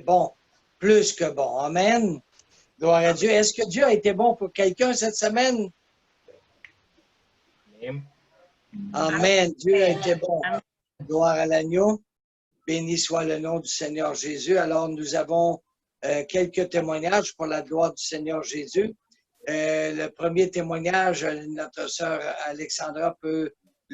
bon, plus que bon. Amen. Gloire à Dieu. Est-ce que Dieu a été bon pour quelqu'un cette semaine? Amen. Dieu a été bon. Gloire à l'agneau. Béni soit le nom du Seigneur Jésus. Alors, nous avons quelques témoignages pour la gloire du Seigneur Jésus. Le premier témoignage, notre sœur Alexandra peut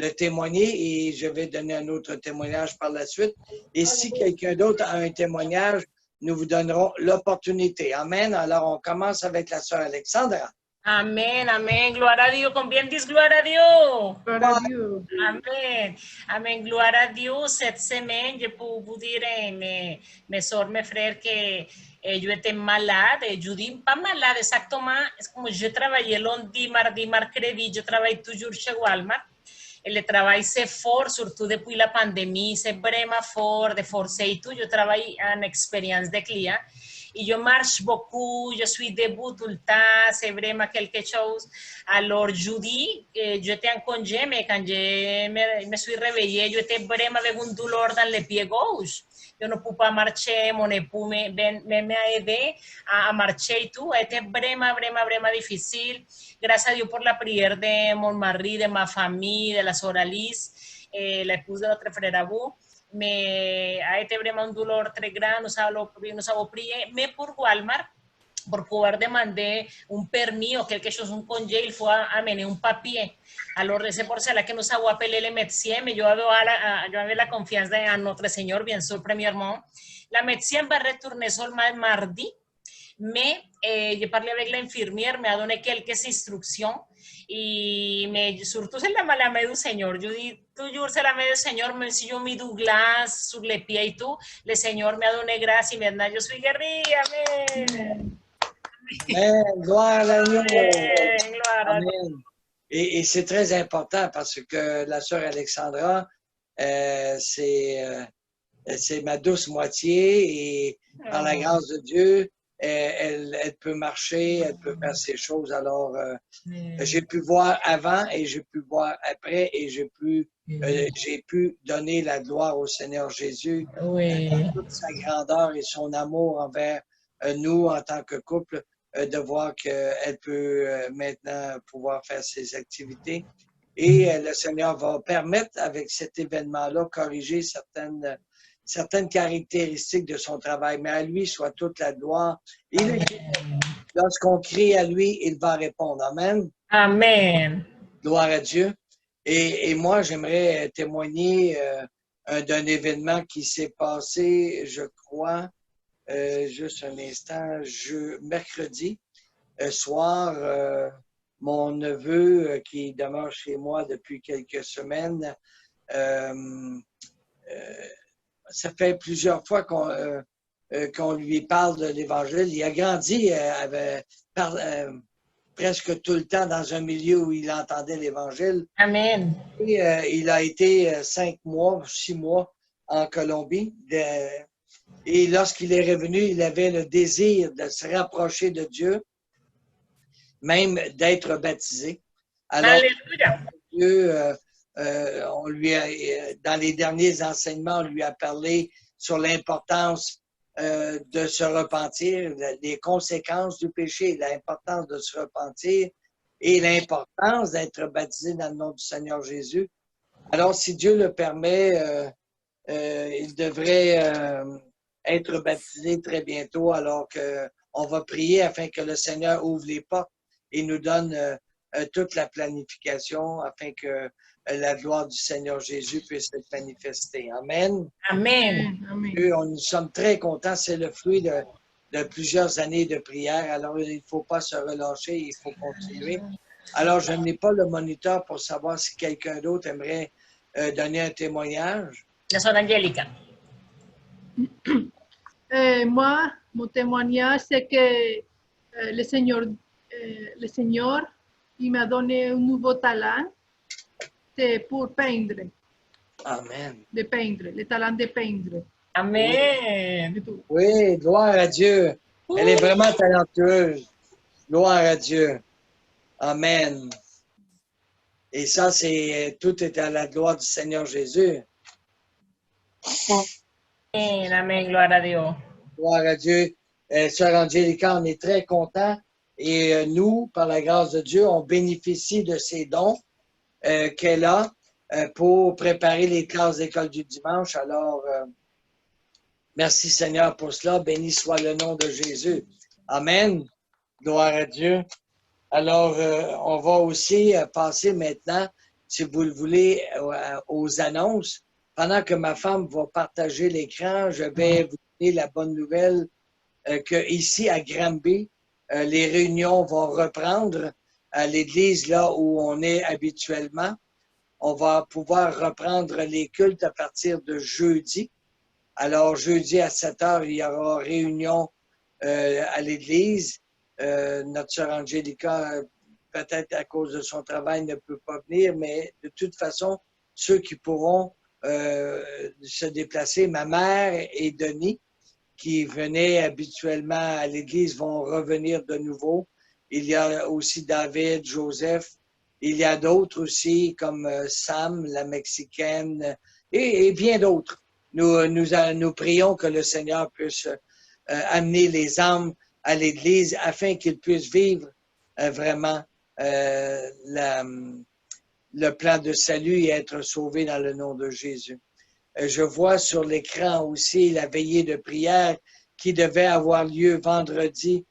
le témoigner et je vais donner un autre témoignage par la suite. Et si quelqu'un d'autre a un témoignage, nous vous donnerons l'opportunité. Amen. Alors, on commence avec la sœur Alexandra. Amén, amén, gloria a Dios. ¿Con quién dices gloria a Dios? Gloria a Dieu. Amén, amén, gloria a Dieu. Cette semaine, je peux vous dire, mes soeurs, mes frères, que yo étais malade. Je dis pas malade exactement. Es como je travaillais lundi, mardi, mercredi. Je travaille toujours chez Walmart. Et le travail, c'est fort, surtout depuis la pandémie. C'est vraiment fort, de forcer et tout. Je travaille en expérience de client. Et je marche beaucoup, je suis debout tout le temps, c'est vraiment quelque chose. Alors, je dis, j'étais en congé, mais quand je me suis réveillée, j'étais vraiment avec une douleur dans le pied gauche. Je ne pouvais pas marcher, mon époux m'a aidé à marcher et tout. C'était vraiment, vraiment, vraiment difficile. Gracias a Dios por la prière de mon mari, de ma famille, de la sœur Alice, la épouse de notre frère Abou. Mais a été vraiment un douleur très grand, nous avons prié, mais pour Walmart, pour pouvoir demander un permis ou quelque chose, un congé, il faut amener un papier. Alors, c'est pour cela que nous avons appelé le médecin, mais yo avais la confiance en notre Seigneur, bien sûr, premièrement. La médecin va retourner seulement mardi, mais je parlé avec l'infirmière, me a donné quelques instructions et surtout c'est la main du Seigneur. Je dis toujours c'est la main du Seigneur, même si yo mis du glace sur les pieds et tout, le Seigneur me a donné grâce et maintenant je suis guérie. Amen. Amen. Gloire à l'agneau. Amen. Et c'est très important parce que la sœur Alexandra, c'est ma douce moitié et par la grâce de Dieu, elle peut marcher, elle peut faire ses choses. Alors, j'ai pu voir avant et j'ai pu voir après et j'ai pu donner la gloire au Seigneur Jésus, toute sa grandeur et son amour envers nous en tant que couple, de voir qu'elle peut maintenant pouvoir faire ses activités. Et le Seigneur va permettre, avec cet événement-là, corriger certaines caractéristiques de son travail. Mais à lui soit toute la gloire. Lorsqu'on crie à lui, il va répondre. Amen. Amen. Gloire à Dieu. Et moi, j'aimerais témoigner d'un événement qui s'est passé, je crois, juste un instant, mercredi soir, mon neveu qui demeure chez moi depuis quelques semaines, ça fait plusieurs fois qu'on lui parle de l'Évangile. Il a grandi presque tout le temps dans un milieu où il entendait l'Évangile. Amen. Et, il a été 6 mois en Colombie. Et lorsqu'il est revenu, il avait le désir de se rapprocher de Dieu, même d'être baptisé. Alors, Dieu, dans les derniers enseignements, on lui a parlé sur l'importance de se repentir, les conséquences du péché, l'importance de se repentir et l'importance d'être baptisé dans le nom du Seigneur Jésus. Alors, si Dieu le permet, il devrait être baptisé très bientôt, alors qu'on va prier afin que le Seigneur ouvre les portes et nous donne toute la planification afin que la gloire du Seigneur Jésus puisse être manifestée. Amen. Amen. Nous sommes très contents. C'est le fruit de plusieurs années de prière. Alors, il ne faut pas se relâcher, il faut continuer. Alors, je n'ai pas le moniteur pour savoir si quelqu'un d'autre aimerait donner un témoignage. La sœur Angélica. Moi, mon témoignage, c'est que le Seigneur, il m'a donné un nouveau talent, c'est pour peindre. Amen. De peindre, le talent de peindre. Amen. Oui, gloire à Dieu. Elle est vraiment talentueuse. Gloire à Dieu. Amen. Et ça, tout est à la gloire du Seigneur Jésus. Amen, gloire a Dios. Gloire à Dieu. Sœur Angélica, on est très contents. Et nous, par la grâce de Dieu, on bénéficie de ces dons qu'elle a pour préparer les classes d'école du dimanche. Alors, merci Seigneur pour cela. Béni soit le nom de Jésus. Amen. Gloire à Dieu. Alors, on va aussi passer maintenant, si vous le voulez, aux annonces. Pendant que ma femme va partager l'écran, je vais vous donner la bonne nouvelle que ici à Granby, les réunions vont reprendre à l'église là où on est habituellement. On va pouvoir reprendre les cultes à partir de jeudi. Alors, jeudi à 7 heures, il y aura réunion à l'église. Notre sœur Angélica, peut-être à cause de son travail, ne peut pas venir, mais de toute façon, ceux qui pourront se déplacer, ma mère et Denis, qui venaient habituellement à l'église, vont revenir de nouveau. Il y a aussi David, Joseph. Il y a d'autres aussi, comme Sam, la Mexicaine, et bien d'autres. Nous prions que le Seigneur puisse amener les âmes à l'Église afin qu'ils puissent vivre vraiment le plan de salut et être sauvés dans le nom de Jésus. Je vois sur l'écran aussi la veillée de prière qui devait avoir lieu vendredi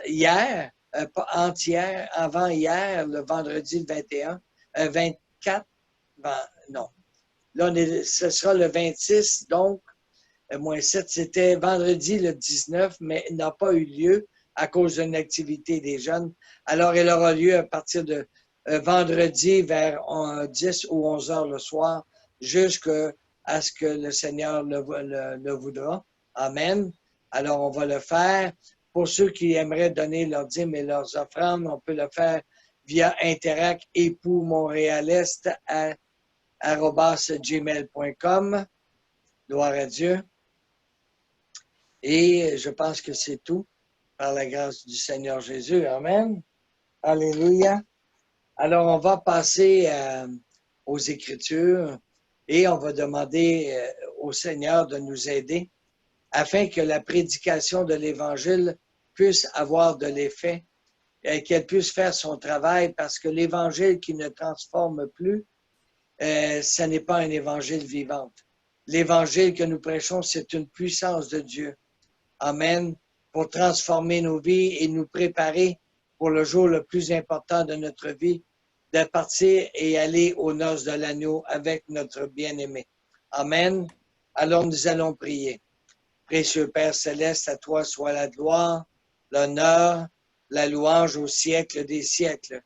hier, pas entière, avant hier, le vendredi le 21, 24, non. Là, ce sera le 26, donc, moins 7, c'était vendredi le 19, mais il n'a pas eu lieu à cause d'une activité des jeunes. Alors, elle aura lieu à partir de vendredi vers 10 ou 11 heures le soir, jusqu'à ce que le Seigneur le voudra. Amen. Alors, on va le faire. Pour ceux qui aimeraient donner leurs dîmes et leurs offrandes, on peut le faire via Interact époux Montréal-Est à @gmail.com. Gloire à Dieu. Et je pense que c'est tout par la grâce du Seigneur Jésus. Amen. Alléluia. Alors, on va passer aux Écritures et on va demander au Seigneur de nous aider afin que la prédication de l'Évangile puisse avoir de l'effet, qu'elle puisse faire son travail, parce que l'Évangile qui ne transforme plus, ce n'est pas un Évangile vivant. L'Évangile que nous prêchons, c'est une puissance de Dieu. Amen. Pour transformer nos vies et nous préparer pour le jour le plus important de notre vie, de partir et aller aux noces de l'agneau avec notre bien-aimé. Amen. Alors nous allons prier. Précieux Père céleste, à toi soit la gloire, l'honneur, la louange au siècle des siècles.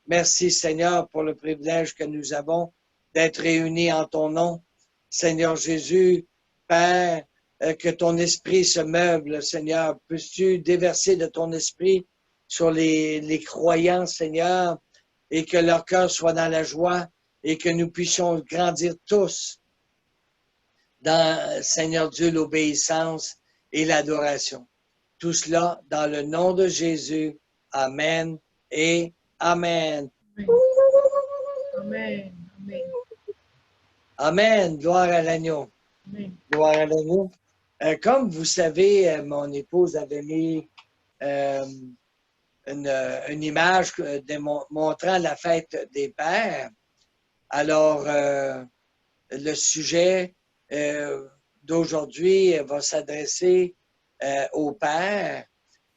Merci Seigneur pour le privilège que nous avons d'être réunis en ton nom. Seigneur Jésus, Père, que ton esprit se meuble, Seigneur. Peux-tu déverser de ton esprit sur les croyants, Seigneur, et que leur cœur soit dans la joie et que nous puissions grandir tous dans, Seigneur Dieu, l'obéissance et l'adoration. Tout cela dans le nom de Jésus. Amen et Amen. Amen. Amen. Amen. Gloire à l'agneau. Gloire à l'agneau. Comme vous savez, mon épouse avait mis une image montrant la fête des pères. Alors, le sujet d'aujourd'hui va s'adresser aux pères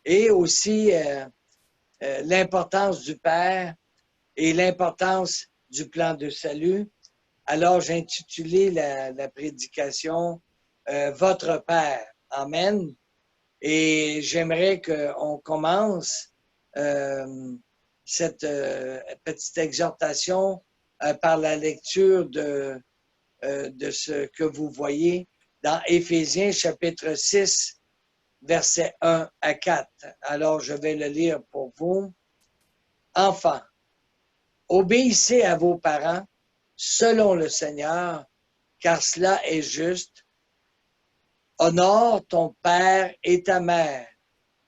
et aussi l'importance du père et l'importance du plan de salut. Alors, j'ai intitulé la prédication Votre Père. Amen. Et j'aimerais qu'on commence cette petite exhortation par la lecture de ce que vous voyez dans Éphésiens chapitre 6, versets 1 à 4. Alors, je vais le lire pour vous. Enfants, obéissez à vos parents selon le Seigneur, car cela est juste. Honore ton père et ta mère.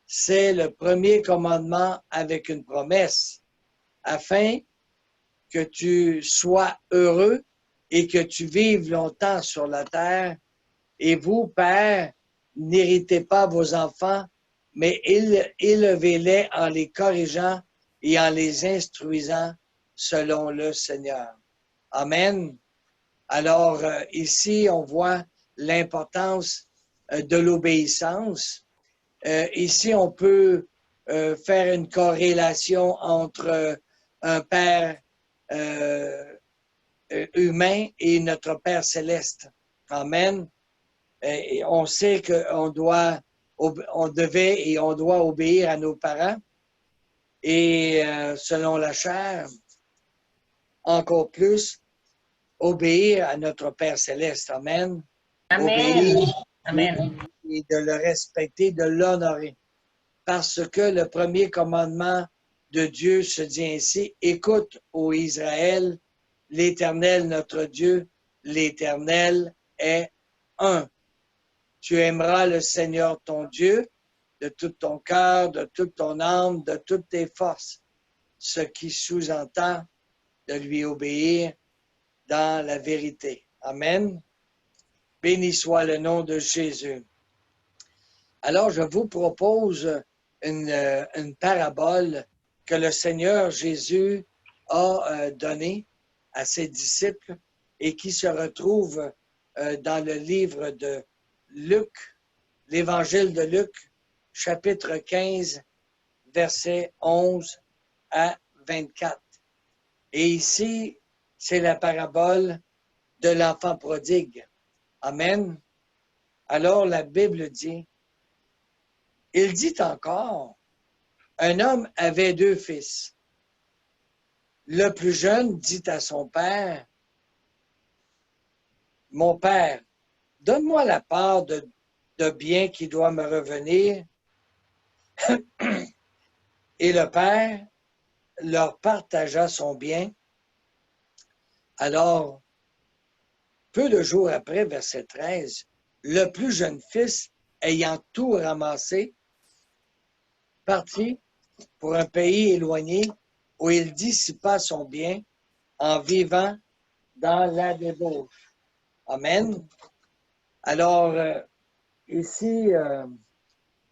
C'est le premier commandement avec une promesse, afin que tu sois heureux et que tu vives longtemps sur la terre. Et vous, pères, n'héritez pas vos enfants, mais élevez-les en les corrigeant et en les instruisant selon le Seigneur. Amen. Alors, ici, on voit l'importance de l'obéissance. Ici, on peut faire une corrélation entre un Père humain et notre Père céleste. Amen. Et on sait qu'on doit, on devait et on doit obéir à nos parents. Et selon la chair, encore plus, obéir à notre Père céleste. Amen. Amen. Obéir Amen. et de le respecter, de l'honorer. Parce que le premier commandement de Dieu se dit ainsi, écoute, ô Israël, l'Éternel, notre Dieu, l'Éternel est un. Tu aimeras le Seigneur ton Dieu de tout ton cœur, de toute ton âme, de toutes tes forces, ce qui sous-entend de lui obéir dans la vérité. Amen. Béni soit le nom de Jésus. Alors, je vous propose une parabole que le Seigneur Jésus a donnée à ses disciples et qui se retrouve dans le livre de Luc, l'Évangile de Luc, chapitre 15, versets 11 à 24. Et ici, c'est la parabole de l'enfant prodigue. Amen. Alors, la Bible dit, il dit encore, un homme avait 2 fils. Le plus jeune dit à son père, mon père, donne-moi la part de bien qui doit me revenir. Et le père leur partagea son bien. Alors, peu de jours après, verset 13, le plus jeune fils, ayant tout ramassé, partit pour un pays éloigné où il dissipa son bien en vivant dans la débauche. Amen. Alors, ici,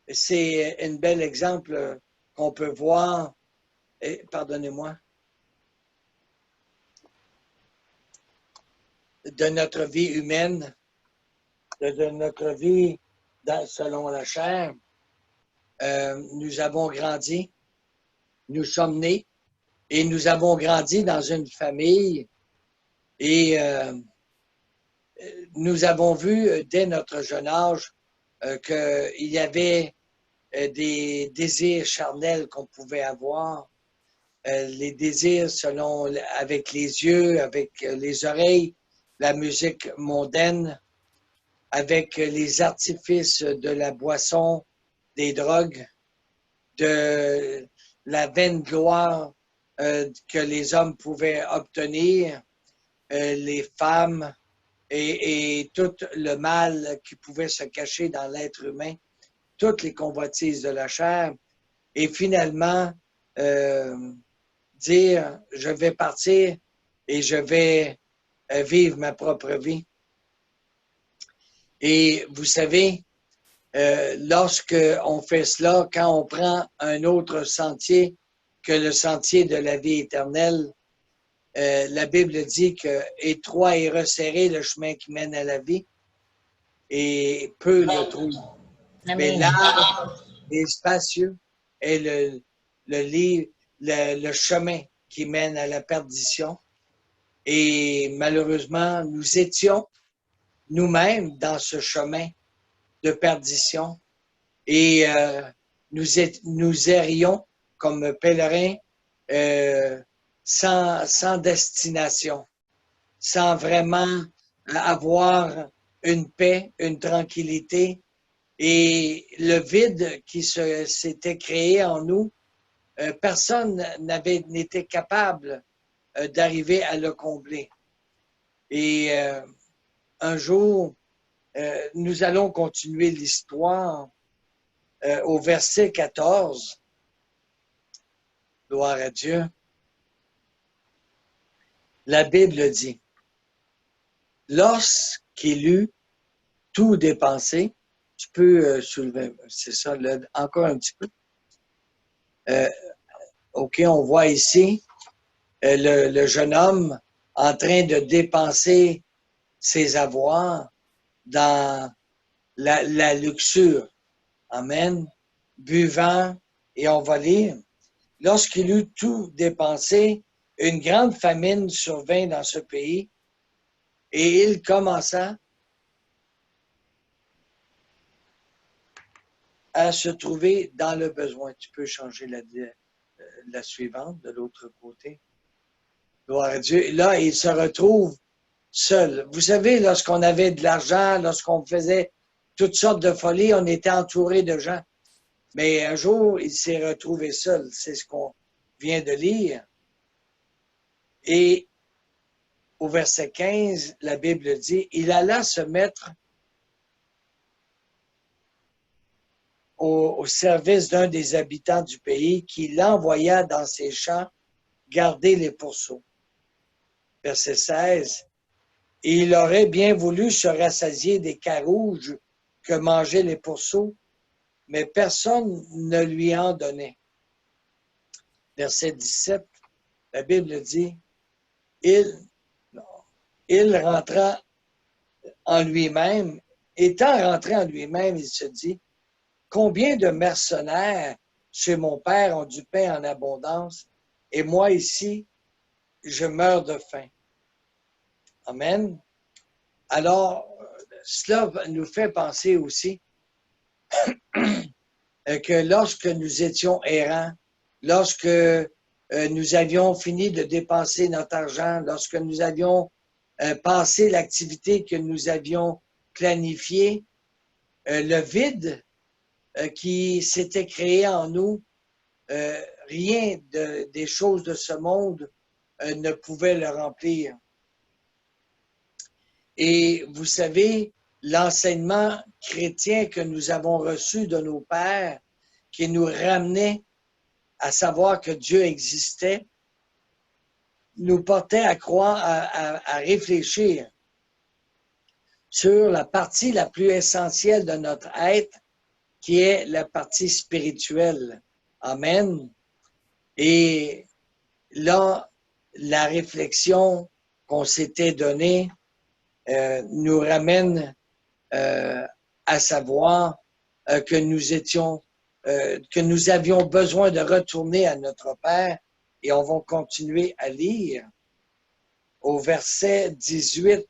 c'est un bel exemple qu'on peut voir, pardonnez-moi, de notre vie humaine, de notre vie selon la chair. Nous avons grandi, nous sommes nés et nous avons grandi dans une famille et nous avons vu dès notre jeune âge qu'il y avait des désirs charnels qu'on pouvait avoir, les désirs selon avec les yeux, avec les oreilles, la musique mondaine, avec les artifices de la boisson, des drogues, de la vaine gloire que les hommes pouvaient obtenir, les femmes et tout le mal qui pouvait se cacher dans l'être humain, toutes les convoitises de la chair, et finalement dire, je vais partir et je vais vivre ma propre vie. Et vous savez, lorsque on fait cela, quand on prend un autre sentier que le sentier de la vie éternelle, la Bible dit que étroit et resserré le chemin qui mène à la vie, et peu le trouvent. Mais large et spacieux est le chemin qui mène à la perdition. Et malheureusement, nous étions nous-mêmes dans ce chemin de perdition et nous errions comme pèlerins sans destination, sans vraiment avoir une paix, une tranquillité et le vide qui s'était créé en nous, personne n'était capable d'arriver à le combler. Et un jour, nous allons continuer l'histoire au verset 14. Gloire à Dieu. La Bible dit, lorsqu'il eut tout dépensé, Tu peux soulever, c'est ça, encore un petit peu. OK, on voit ici le jeune homme en train de dépenser ses avoirs dans la luxure. Amen. Buvant, et on va lire. Lorsqu'il eut tout dépensé, une grande famine survint dans ce pays et il commença à se trouver dans le besoin. Tu peux changer la suivante de l'autre côté. Gloire à Dieu. Là, il se retrouve seul. Vous savez, lorsqu'on avait de l'argent, lorsqu'on faisait toutes sortes de folies, on était entouré de gens. Mais un jour, il s'est retrouvé seul. C'est ce qu'on vient de lire. Et au verset 15, la Bible dit, il alla se mettre au service d'un des habitants du pays qui l'envoya dans ses champs garder les pourceaux. Verset 16, et il aurait bien voulu se rassasier des carouges que mangeaient les pourceaux, mais personne ne lui en donnait. Verset 17, la Bible dit, il rentra en lui-même, étant rentré en lui-même, il se dit, combien de mercenaires chez mon père ont du pain en abondance, et moi ici, je meurs de faim. Amen. Alors, cela nous fait penser aussi que lorsque nous étions errants, lorsque nous avions fini de dépenser notre argent, lorsque nous avions passé l'activité que nous avions planifiée, le vide qui s'était créé en nous, rien des choses de ce monde ne pouvait le remplir. Et vous savez, l'enseignement chrétien que nous avons reçu de nos pères, qui nous ramenait à savoir que Dieu existait, nous portait à croire, à réfléchir sur la partie la plus essentielle de notre être, qui est la partie spirituelle. Amen. Et là, la réflexion qu'on s'était donnée nous ramène à savoir que nous avions besoin de retourner à notre Père, et on va continuer à lire. Au verset 18,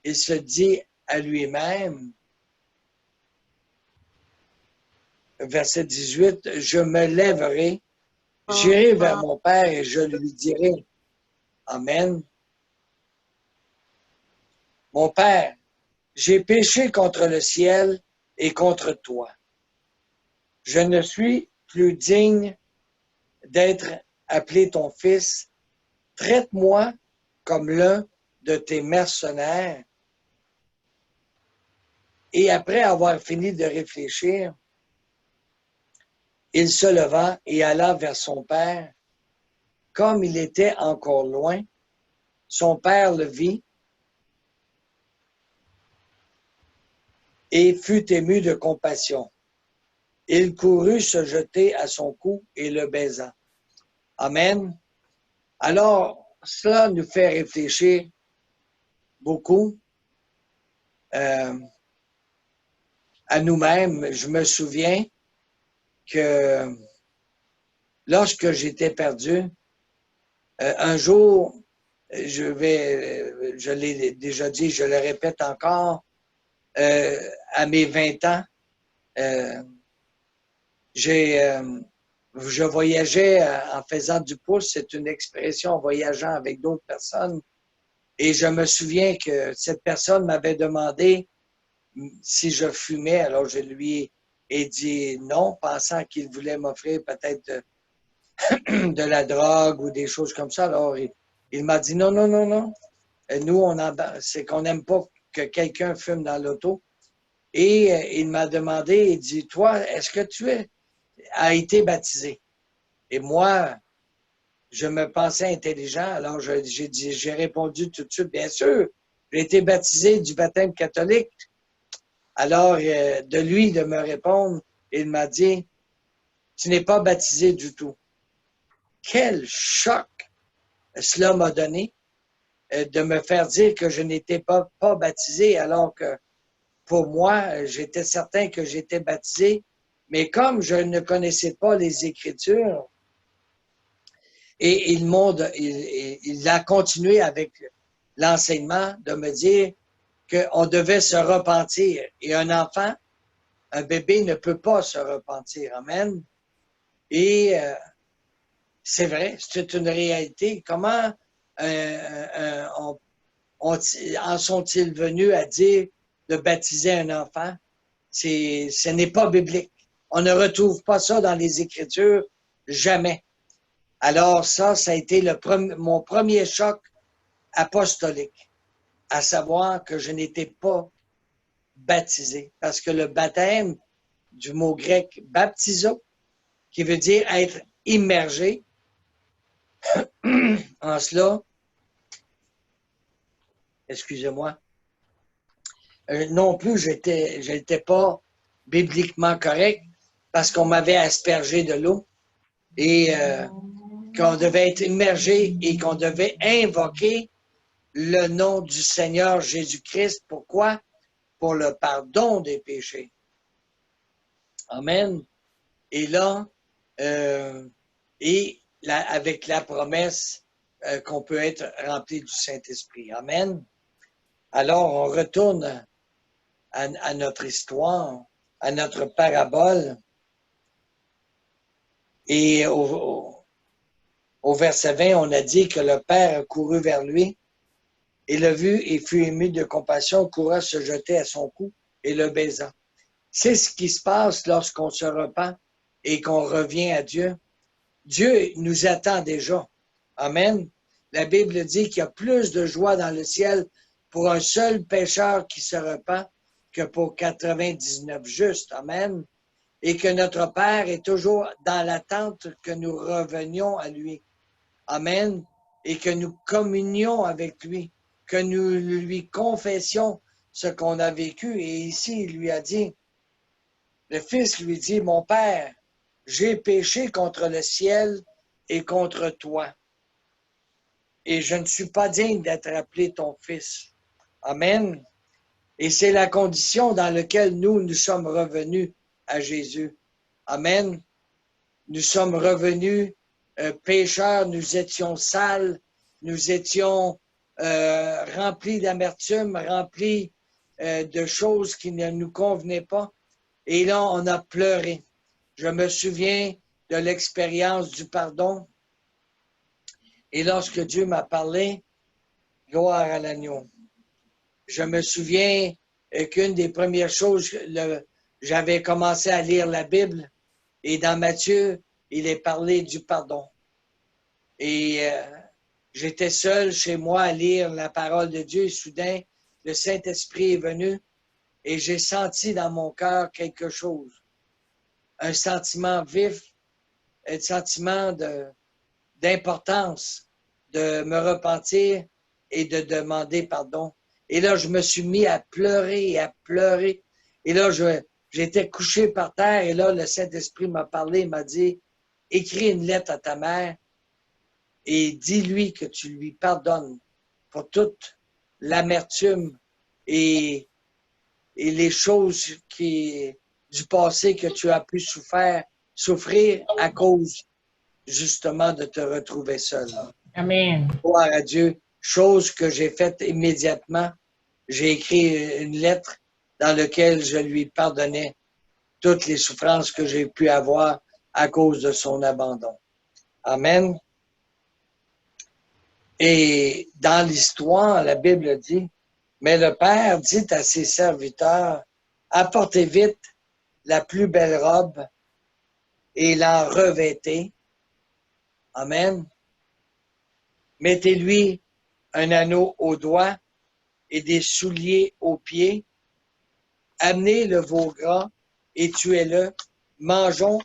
il se dit à lui-même, verset 18, je me lèverai, j'irai vers mon Père et je lui dirai, Amen. Mon Père, j'ai péché contre le ciel et contre toi. Je ne suis plus digne d'être appelé ton fils. Traite-moi comme l'un de tes mercenaires. Et après avoir fini de réfléchir, il se leva et alla vers son père. Comme il était encore loin, son père le vit et fut ému de compassion. Il courut se jeter à son cou et le baisa. Amen. Alors, cela nous fait réfléchir beaucoup à nous-mêmes. Je me souviens que lorsque j'étais perdu, un jour, je l'ai déjà dit, je le répète encore, à mes 20 ans, je voyageais en faisant du pouce, c'est une expression en voyageant avec d'autres personnes. Et je me souviens que cette personne m'avait demandé si je fumais. Alors je lui ai dit non, pensant qu'il voulait m'offrir peut-être de la drogue ou des choses comme ça. Alors il m'a dit non, non, non, non. Nous, c'est qu'on n'aime pas que quelqu'un fume dans l'auto. Et il m'a demandé, il dit, toi, est-ce que tu as été baptisé? Et moi, je me pensais intelligent, alors j'ai répondu tout de suite, bien sûr, j'ai été baptisé du baptême catholique. Alors, de lui de me répondre, il m'a dit, tu n'es pas baptisé du tout. Quel choc cela m'a donné de me faire dire que je n'étais pas baptisé, alors que pour moi, j'étais certain que j'étais baptisé. Mais comme je ne connaissais pas les Écritures, et il a continué avec l'enseignement de me dire qu'on devait se repentir. Et un enfant, un bébé ne peut pas se repentir. Amen. Et c'est vrai, c'est une réalité. Comment en sont-ils venus à dire de baptiser un enfant? Ce n'est pas biblique. On ne retrouve pas ça dans les Écritures, jamais. Alors ça a été mon premier choc apostolique, à savoir que je n'étais pas baptisé. Parce que le baptême, du mot grec baptizo, qui veut dire être immergé, en cela, excusez-moi, non plus, j'étais pas bibliquement correct parce qu'on m'avait aspergé de l'eau et qu'on devait être immergé et qu'on devait invoquer le nom du Seigneur Jésus-Christ. Pourquoi? Pour le pardon des péchés. Amen. Et là, avec la promesse qu'on peut être rempli du Saint-Esprit. Amen. Alors, on retourne à notre histoire, à notre parabole. Et au verset 20, on a dit que le Père courut vers lui et le vit et fut ému de compassion, courut se jeter à son cou et le baisa. C'est ce qui se passe lorsqu'on se repent et qu'on revient à Dieu. Dieu nous attend déjà. Amen. La Bible dit qu'il y a plus de joie dans le ciel pour un seul pécheur qui se repent que pour 99 justes. Amen. Et que notre Père est toujours dans l'attente que nous revenions à lui. Amen. Et que nous communions avec lui, que nous lui confessions ce qu'on a vécu. Et ici, il lui a dit, le Fils lui dit, mon Père, j'ai péché contre le ciel et contre toi. Et je ne suis pas digne d'être appelé ton Fils. Amen. Et c'est la condition dans laquelle nous sommes revenus à Jésus. Amen. Nous sommes revenus pécheurs, nous étions sales, nous étions remplis d'amertume, remplis de choses qui ne nous convenaient pas. Et là, on a pleuré. Je me souviens de l'expérience du pardon. Et lorsque Dieu m'a parlé, gloire à l'agneau. Je me souviens qu'une des premières choses, j'avais commencé à lire la Bible et dans Matthieu, il est parlé du pardon. Et j'étais seul chez moi à lire la parole de Dieu et soudain, le Saint-Esprit est venu et j'ai senti dans mon cœur quelque chose. Un sentiment vif, un sentiment d'importance de me repentir et de demander pardon. Et là, je me suis mis à pleurer et à pleurer. Et là, j'étais couché par terre et là, le Saint-Esprit m'a parlé, il m'a dit, écris une lettre à ta mère et dis-lui que tu lui pardonnes pour toute l'amertume et les choses du passé que tu as pu souffrir à cause justement de te retrouver seul. Amen. Gloire à Dieu. Chose que j'ai faite immédiatement. J'ai écrit une lettre dans laquelle je lui pardonnais toutes les souffrances que j'ai pu avoir à cause de son abandon. Amen. Et dans l'histoire, la Bible dit, mais le Père dit à ses serviteurs, apportez vite la plus belle robe et l'en revêtez. Amen. Mettez-lui un anneau au doigt et des souliers aux pieds. Amenez le veau gras et tuez-le. Mangeons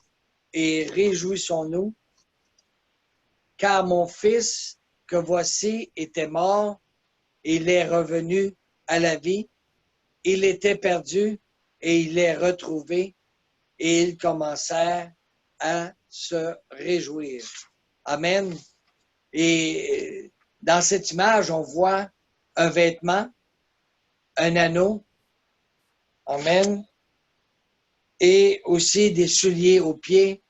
et réjouissons-nous. Car mon fils que voici était mort, il est revenu à la vie. Il était perdu et ils les retrouvèrent et ils commencèrent à se réjouir. Amen. Et dans cette image, on voit un vêtement, un anneau, amen, et aussi des souliers aux pieds.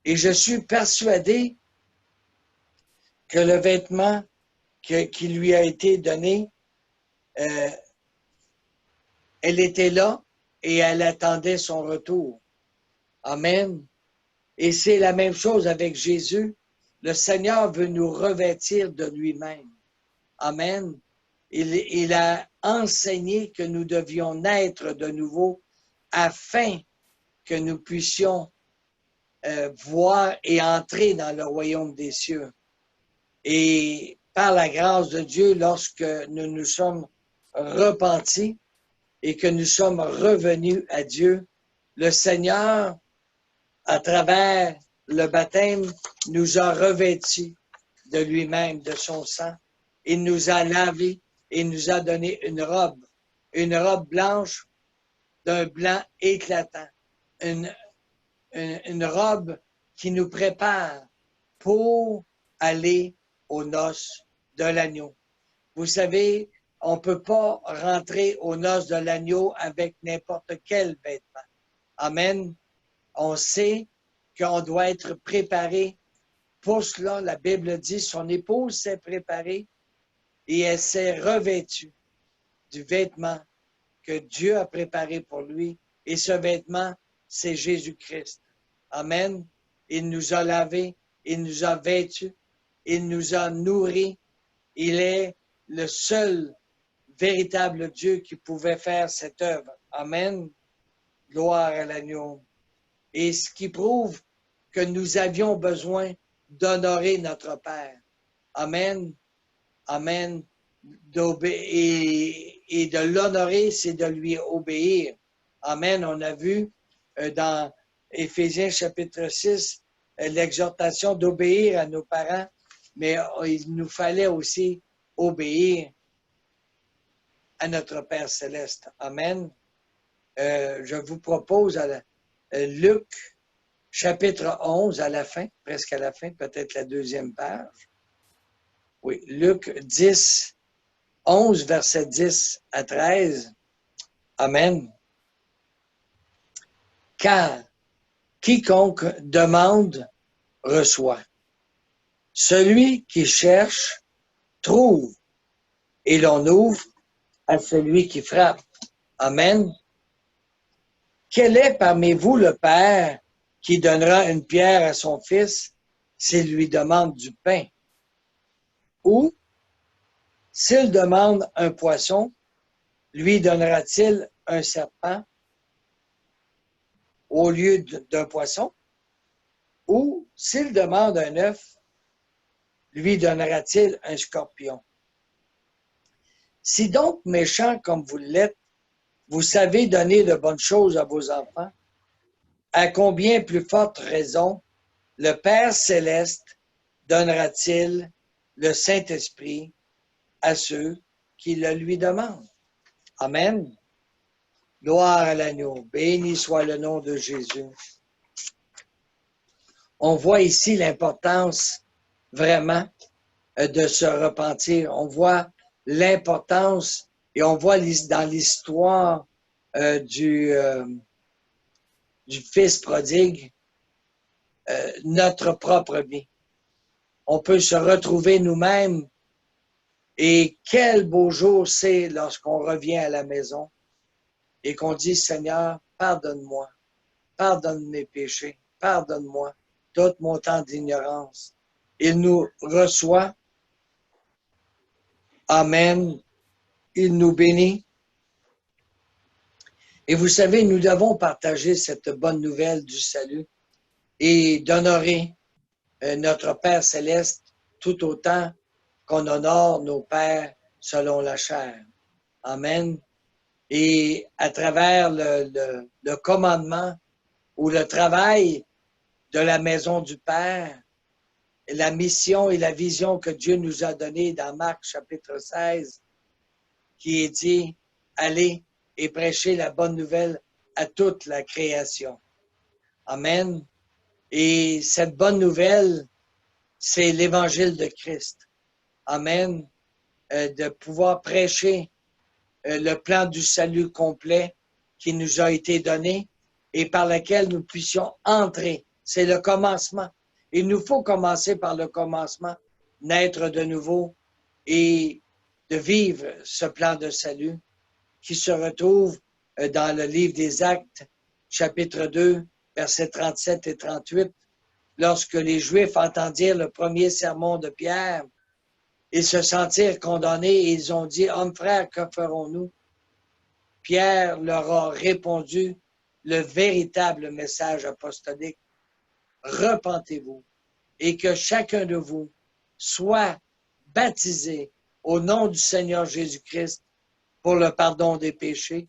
Et je suis persuadé que le vêtement qui lui a été donné, elle était là et elle attendait son retour. Amen. Et c'est la même chose avec Jésus. Le Seigneur veut nous revêtir de lui-même. Amen. Il a enseigné que nous devions naître de nouveau afin que nous puissions voir et entrer dans le royaume des cieux. Et par la grâce de Dieu, lorsque nous nous sommes repentis et que nous sommes revenus à Dieu, le Seigneur, à travers le baptême, nous a revêtis de lui-même, de son sang. Il nous a lavés et nous a donné une robe blanche d'un blanc éclatant, une robe qui nous prépare pour aller aux noces de l'agneau. Vous savez, on ne peut pas rentrer aux noces de l'agneau avec n'importe quel vêtement. Amen. On sait qu'on doit être préparé. Pour cela, la Bible dit, son épouse s'est préparée et elle s'est revêtue du vêtement que Dieu a préparé pour lui. Et ce vêtement, c'est Jésus-Christ. Amen. Il nous a lavés, il nous a vêtus, il nous a nourris. Il est le seul véritable Dieu qui pouvait faire cette œuvre. Amen. Gloire à l'agneau. Et ce qui prouve que nous avions besoin d'honorer notre Père. Amen. Amen. Et de l'honorer, c'est de lui obéir. Amen. On a vu dans Éphésiens chapitre 6 l'exhortation d'obéir à nos parents, mais il nous fallait aussi obéir à notre Père céleste. Amen. Je vous propose Luc chapitre 11 à la fin, presque à la fin, peut-être la deuxième page. Oui, Luc 10, 11, verset 10 à 13. Amen. Car quiconque demande, reçoit. Celui qui cherche, trouve. Et l'on ouvre à celui qui frappe. Amen. Quel est parmi vous le père qui donnera une pierre à son fils s'il lui demande du pain? Ou, s'il demande un poisson, lui donnera-t-il un serpent au lieu d'un poisson? Ou, s'il demande un œuf, lui donnera-t-il un scorpion? Si donc méchant comme vous l'êtes, vous savez donner de bonnes choses à vos enfants, à combien plus forte raison le Père céleste donnera-t-il le Saint-Esprit à ceux qui le lui demandent? Amen. Gloire à l'agneau. Béni soit le nom de Jésus. On voit ici l'importance vraiment de se repentir. On voit l'importance et on voit dans l'histoire du Fils prodigue notre propre vie. On peut se retrouver nous-mêmes et quel beau jour c'est lorsqu'on revient à la maison et qu'on dit, Seigneur, pardonne-moi, pardonne mes péchés, pardonne-moi tout mon temps d'ignorance. Il nous reçoit. Amen. Il nous bénit. Et vous savez, nous devons partager cette bonne nouvelle du salut et d'honorer notre Père céleste tout autant qu'on honore nos pères selon la chair. Amen. Et à travers le commandement ou le travail de la maison du Père, la mission et la vision que Dieu nous a donnée dans Marc chapitre 16, qui est dit, allez et prêcher la bonne nouvelle à toute la création. Amen. Et cette bonne nouvelle, c'est l'évangile de Christ. Amen. De pouvoir prêcher le plan du salut complet qui nous a été donné et par lequel nous puissions entrer. C'est le commencement. Il nous faut commencer par le commencement, naître de nouveau et de vivre ce plan de salut qui se retrouve dans le livre des Actes, chapitre 2, versets 37 et 38. Lorsque les Juifs entendirent le premier sermon de Pierre, ils se sentirent condamnés et ils ont dit, « Hommes frères, que ferons-nous? » Pierre leur a répondu le véritable message apostolique. Repentez-vous et que chacun de vous soit baptisé au nom du Seigneur Jésus-Christ pour le pardon des péchés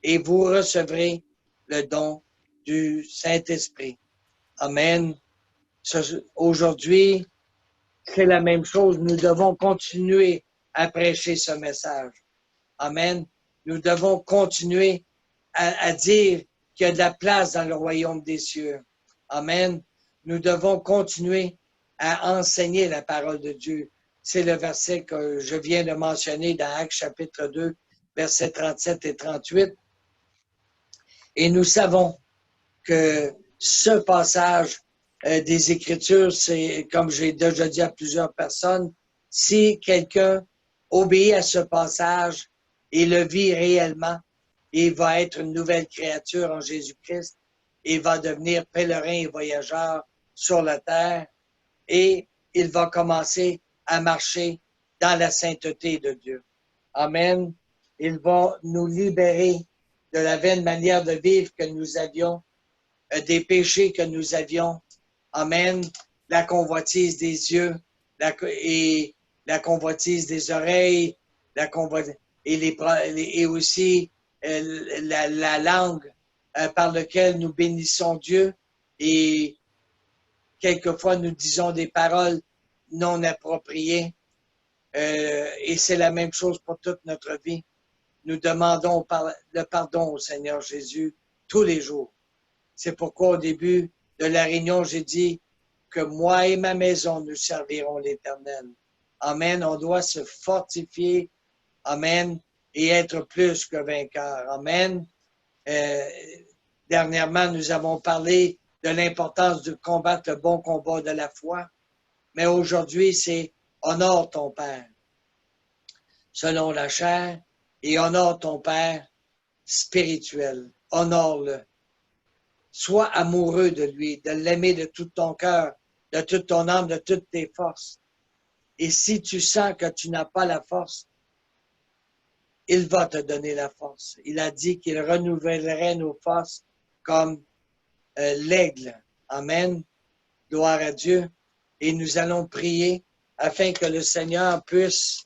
et vous recevrez le don du Saint-Esprit. Amen. Aujourd'hui, c'est la même chose. Nous devons continuer à prêcher ce message. Amen. Nous devons continuer à dire qu'il y a de la place dans le royaume des cieux. Amen. Nous devons continuer à enseigner la parole de Dieu. C'est le verset que je viens de mentionner dans Actes chapitre 2, versets 37 et 38. Et nous savons que ce passage des Écritures, c'est, comme j'ai déjà dit à plusieurs personnes, si quelqu'un obéit à ce passage et le vit réellement, il va être une nouvelle créature en Jésus-Christ, il va devenir pèlerin et voyageur sur la terre et il va commencer à marcher dans la sainteté de Dieu. Amen. Il va nous libérer de la vaine manière de vivre que nous avions, des péchés que nous avions. Amen. La convoitise des yeux et la convoitise des oreilles, et aussi la langue par laquelle nous bénissons Dieu et quelquefois nous disons des paroles non appropriées et c'est la même chose pour toute notre vie. Nous demandons le pardon au Seigneur Jésus tous les jours. C'est pourquoi au début de la réunion, j'ai dit que moi et ma maison, nous servirons l'Éternel. Amen. On doit se fortifier. Amen. Et être plus que vainqueurs. Amen. Dernièrement, nous avons parlé de l'importance de combattre le bon combat de la foi. Mais aujourd'hui, c'est honore ton Père selon la chair et honore ton Père spirituel. Honore-le. Sois amoureux de lui, de l'aimer de tout ton cœur, de toute ton âme, de toutes tes forces. Et si tu sens que tu n'as pas la force, il va te donner la force. Il a dit qu'il renouvellerait nos forces comme l'aigle. Amen. Gloire à Dieu. Et nous allons prier afin que le Seigneur puisse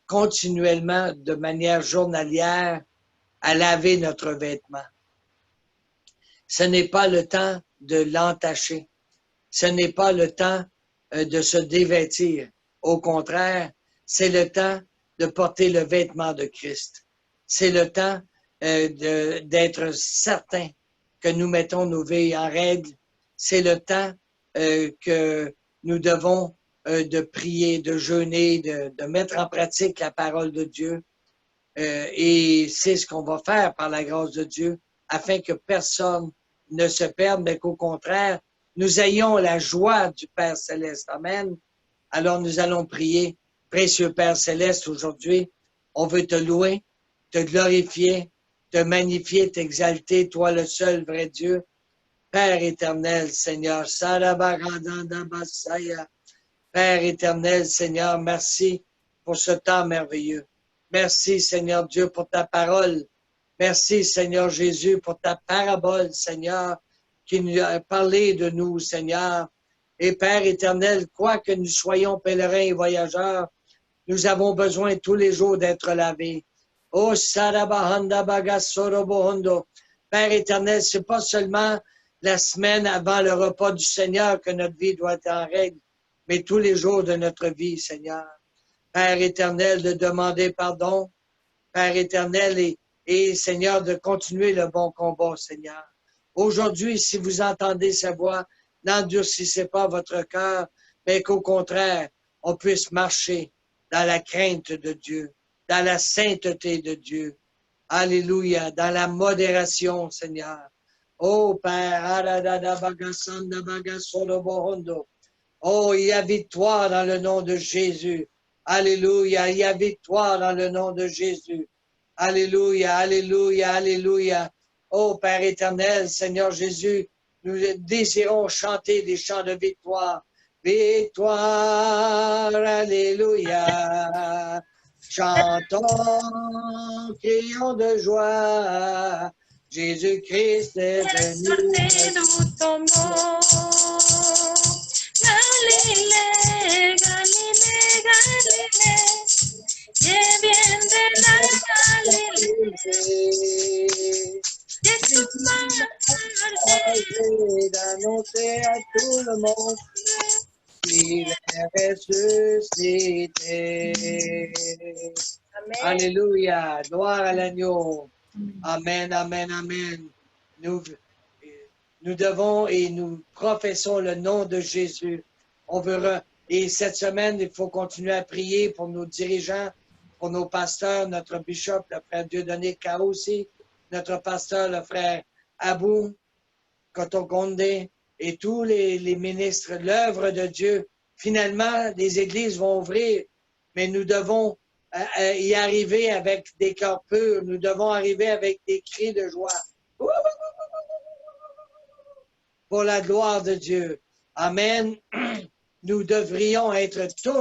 continuellement, de manière journalière, à laver notre vêtement. Ce n'est pas le temps de l'entacher. Ce n'est pas le temps de se dévêtir. Au contraire, c'est le temps de porter le vêtement de Christ. C'est le temps d'être certain que nous mettons nos vies en règle. C'est le temps que nous devons de prier, de jeûner, de mettre en pratique la parole de Dieu. Et c'est ce qu'on va faire par la grâce de Dieu, afin que personne ne se perde, mais qu'au contraire, nous ayons la joie du Père Céleste. Amen. Alors nous allons prier. Précieux Père Céleste, aujourd'hui, on veut te louer, te glorifier, te magnifier, t'exalter, toi le seul vrai Dieu. Père éternel, Seigneur, Père éternel, Seigneur, merci pour ce temps merveilleux. Merci, Seigneur Dieu, pour ta parole. Merci, Seigneur Jésus, pour ta parabole, Seigneur, qui nous a parlé de nous, Seigneur. Et Père éternel, quoi que nous soyons pèlerins et voyageurs, nous avons besoin tous les jours d'être lavés. Oh, Sarabahanda Bagasorobohondo. Père éternel, c'est pas seulement la semaine avant le repas du Seigneur que notre vie doit être en règle, mais tous les jours de notre vie, Seigneur. Père éternel, de demander pardon. Père éternel, et, Seigneur, de continuer le bon combat, Seigneur. Aujourd'hui, si vous entendez sa voix, n'endurcissez pas votre cœur, mais qu'au contraire, on puisse marcher dans la crainte de Dieu, dans la sainteté de Dieu. Alléluia, dans la modération, Seigneur. Oh Père, oh, il y a victoire dans le nom de Jésus. Alléluia, il y a victoire dans le nom de Jésus. Alléluia, alléluia, alléluia. Oh Père éternel, Seigneur Jésus, nous désirons chanter des chants de victoire. Victoire, alléluia. Chantons, crions de joie. Jésus-Christ est venu. Galilée, Galilée, Galilée, je viens de la Galilée. Jésus m'a d'annoncer à tout le monde qu'il est ressuscité. Amen. Alléluia, gloire à l'agneau. Amen, amen, amen. Nous devons et nous professons le nom de Jésus. Et cette semaine, il faut continuer à prier pour nos dirigeants, pour nos pasteurs, notre bishop, le frère Dieudonné Kaossi, notre pasteur, le frère Abou Kotokonde, et tous les ministres, l'œuvre de Dieu. Finalement, les églises vont ouvrir, mais nous devons y arriver avec des cœurs purs. Nous devons arriver avec des cris de joie. Pour la gloire de Dieu. Amen. Nous devrions être tous